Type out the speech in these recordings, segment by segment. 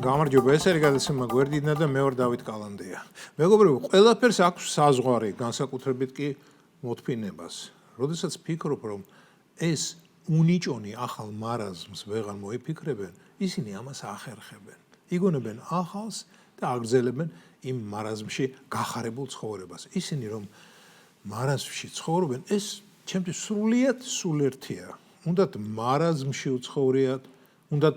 გამარჯობა, ეს არის გადაცემა გვერდიდან და მე ვარ დავით კალანდია. მეგობრებო, ყველაფერს აქვს საზღვარი, განსაკუთრებით კი მოთფინებას. როდესაც ფიქრობ, რომ ეს უნიჭონი ახალ მარაზმს ვეღარ მოიფიქრებენ, ისინი ამას ახერხებენ. იგონებენ ახალს და აგრძელებენ იმ მარაზმში გახარებულ ცხოვრებას. ისინი რომ მარაზმში ცხოვრობენ, ეს ჩემთვის სრულიად სულერთია. უნდათ მარაზმში უცხოვრიათ, უნდათ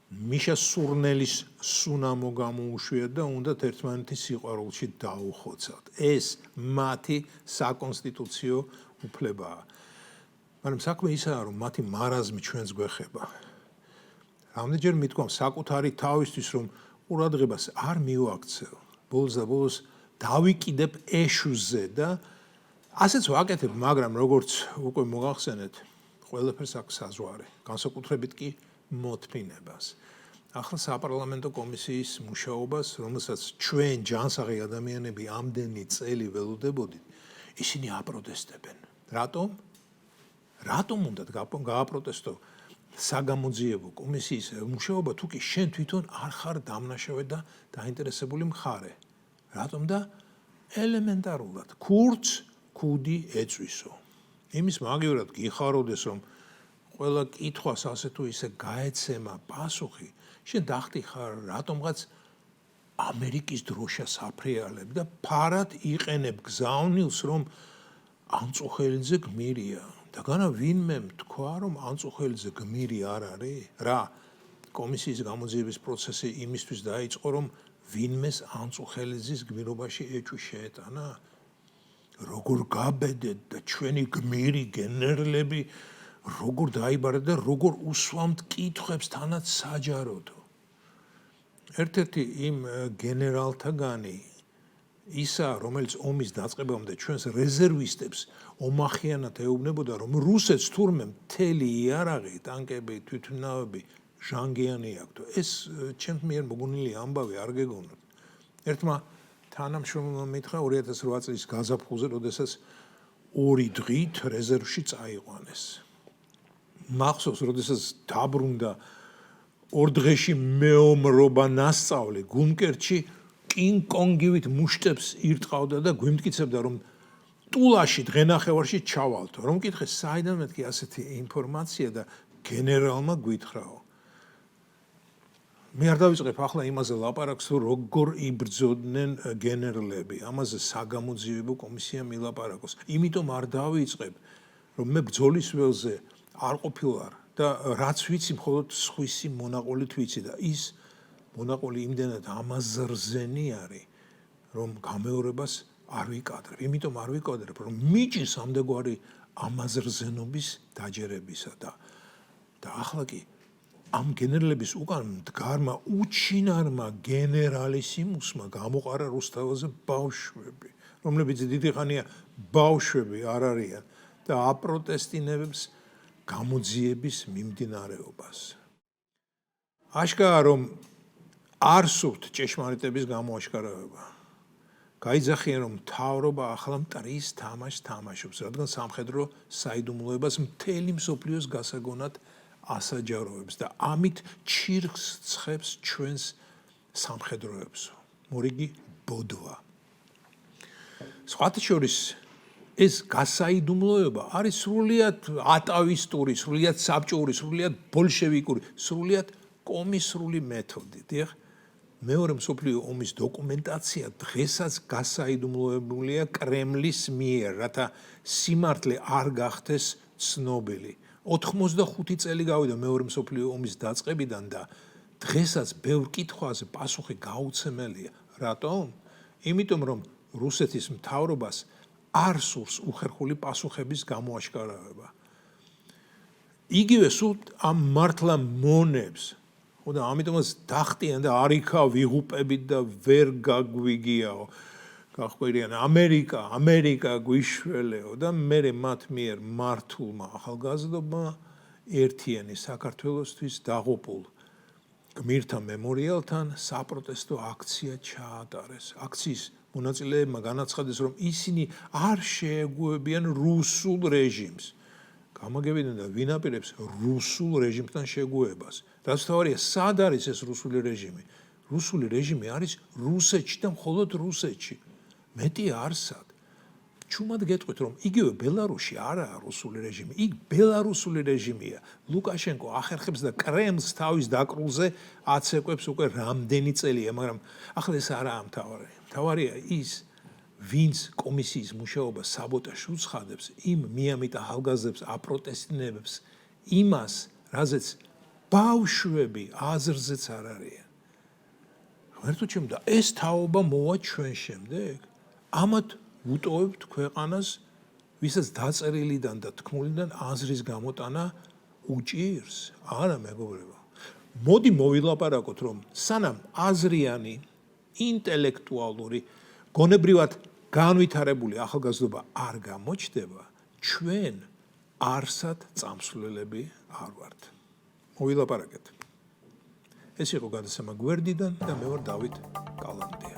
მიშა სურნელის სუნამო გამოუშვიათ და უნდათ ერთმანეთის სიყვარულში დაუხოცავთ. ეს მათი საკონსტიტუციო უფლებაა. მაგრამ საქმე ისაა, რომ მათი მარაზმი ჩვენს გვეხება. რამდენჯერ მithქვამ საკუთარი თავისთვის, რომ ყურადღებას არ მივაქცევ. ბოლოს და ბოლოს დავიკიდებ ეშუზე და ასეც ვაკეთებ, მაგრამ როგორც უკვე მოგახსენეთ, ყველაფერს აქვს საზღვარი, განსაკუთრებით კი მოთფინებას. ახლა საპარლამენტო კომისიის მუშაობას, რომელსაც ჩვენ ჯანსაღი ადამიანები ამდენი წელი ველოდებოდით, ისინი აპროტესტებენ. რატომ? რატომ უნდათ გააპროტესტო საგამოძიებო კომისიის მუშაობა, თუ კი შენ თვითონ არ ხარ დამნაშავე და დაინტერესებული მხარე? რატომ და ელემენტარულად ქურდს ქუდი ეწვისო. იმის მაგივრად გიხაროდეს, რომ ყველა კითხვას ასე თუ ისე გაეცემა პასუხი, შენ დახტიხარ რატომღაც ამერიკის დროშას აფრიალებ და ფარად იყენებ გზავნილს, რომ ანწუხელიძე გმირია. და განა ვინმე თქვა, რომ ანწუხელიძე გმირი არ არის? რა, კომისიის გამოძიების პროცესი იმისთვის დაიწყო, რომ ვინმეს ანწუხელიძის გმირობაში ეჭვი შეეტანა? როგორ გაბედეთ და ჩვენი გმირი გენერლები როგორ დაიბარეთ და როგორ უსვამთ კითხვებს თანაც საჯაროდ. ერთ-ერთი იმ გენერალთაგანი ისა, რომელიც ომის დაწყებამდე ჩვენს რეზერვისტებს ომახიანად ეუბნებოდა, რომ რუსეთს თურმე მთელი იარაღი, ტანკები, თვითმფრინავები ჟანგიანი აქვთ. ეს ჩემს მიერ მოგონილი ამბავი არ გეგონოთ. ერთმა თანამშრომელმა მითხრა 2008 წლის გაზაფხულზე, როდესაც 2 დღით რეზერვში წაიყვანეს. მახსოვს, როდესაც დაბრუნდა 2 დღეში მეომრობა ნასწავლი გუნკერში, კინგ-კონგივით მუშტებს ირტყავდა და გვიმტკიცებდა, რომ ტულაში დღენახევარში ჩავალთო. რომ მკითხე, საიდან მეთქი ასეთი ინფორმაცია და გენერალმა გვითხრაო. მე არ დავიწყებ ახლა იმაზე ლაპარაკს, რომ როგორ იბრძოდნენ გენერლები, ამაზე საგამოძიებო კომისია მილაპარაკოს. იმიტომ არ დავიწყებ, რომ მე ბრძოლის ველზე არ ყოფილვარ და რაც ვიცი, მხოლოდ სხვისი მონაყოლით ვიცი და ის მონაყოლი იმდენად ამაზრზენი არის, რომ გამეორებას არ ვიკადრებ. იმიტომ არ ვიკადრებ, რომ მიჭირს ამდეგვარი ამაზრზენობის დაჯერებისა და ახლა კი ამ გენერლების უკან მდგარმა უჩინარმა გენერალისიმუსმა გამოყარა რუსთავაზე ბავშვები, რომლებიც დიდი ხანია ბავშვები არ არიან და აპროტესტინებებს გამოძიების მიმდინარეობას. აშკარა რომ არ სურთ ჭეშმარიტების გამოაშკარავება. გაიძახიან, რომ მთავრობა ახლა მტრის თამაშს თამაშობს, რადგან სამხედრო საიდუმლოებას მთელი მსოფლიოს გასაგონად ასაჯაროებს და ამით ჩირხს ცხებს ჩვენს სამხედროებსო. მორიგი ბოდვა. სხვათა შორის ეს გასაიდუმლოება არის სრულიად ატავისტური, სრულიად საბჭოური, სრულიად ბოლშევიკური, სრულიად კომისრული მეთოდი. დიახ, მეორე მსოფლიო ომის დოკუმენტაცია დღესაც გასაიდუმლოებულია კრემლის მიერ, რათა სიმართლე არ გახდეს ცნობილი. 85 წელი გავიდა მეორე მსოფლიო ომის დაწყებიდან და დღესაც ბევრ კითხვაზე პასუხი გაუცემელია. რატომ? იმიტომ რომ რუსეთის მთავრობას არ სურს უხერხული პასუხების გამოაშკარავება. იგივე სულ ამ მართლა მონებს, ხო და ამიტომაც დახტიან და არიქა ვიღუპებით და ვერ გაგვიგიაო. გახყვირიან ამერიკა გვიშველეო და მე მათ მიერ მართულმა ახალგაზრდობმა ერთიანი საქართველოსთვის დაღუპულ გმირთა მემორიალთან საპროტესტო აქცია ჩაატარეს. აქციის მონაწილეებმა განაცხადეს, რომ ისინი არ შეეგუებიან რუსულ რეჟიმს. გამაგებიდნენ და ვინ აპირებს რუსულ რეჟიმთან შეგუებას. რაც თავარია, სად არის ეს რუსული რეჟიმი? რუსული რეჟიმი არის რუსეთში და მხოლოდ რუსეთში. მეტი არსად. ჩუმად გეტყვით, რომ იგივე ბელარუსში არაა რუსული რეჟიმი, იქ ბელარუსული რეჟიმია. ლუკაშენკო ახერხებს და კრემლს თავის დაკრულზე აცეკვებს უკვე რამდენი წელია, მაგრამ ახლა ეს არაა მთავარი. მთავარია ის, ვინც კომისიის მუშაობას საბოტაჟს უცხადებს, იმ მიამიტ ახალგაზრდებს აპროტესტინებებს იმას, რაზეც ბავშვები აზრზეც არ არიან. ღმერთო ჩემო, და ეს თაობა მოვა ჩვენ შემდეგ. ამათ ვუტოვებთ ქვეყანას, ვისაც დაწერილიდან და თქმულიდან აზრის გამოტანა უჭირს. არა, მეგობრებო. მოდი მოვილაპარაკოთ, რომ სანამ აზრიანი, ინტელექტუალური, გონებრივად განვითარებული ახალგაზრდობა არ გამოჩნდება, ჩვენ არსად წამსვლელები არ ვართ. მოვილაპარაკეთ. ეს იყო გადაცემა გვერდიდან და მე ვარ დავით კალანდია.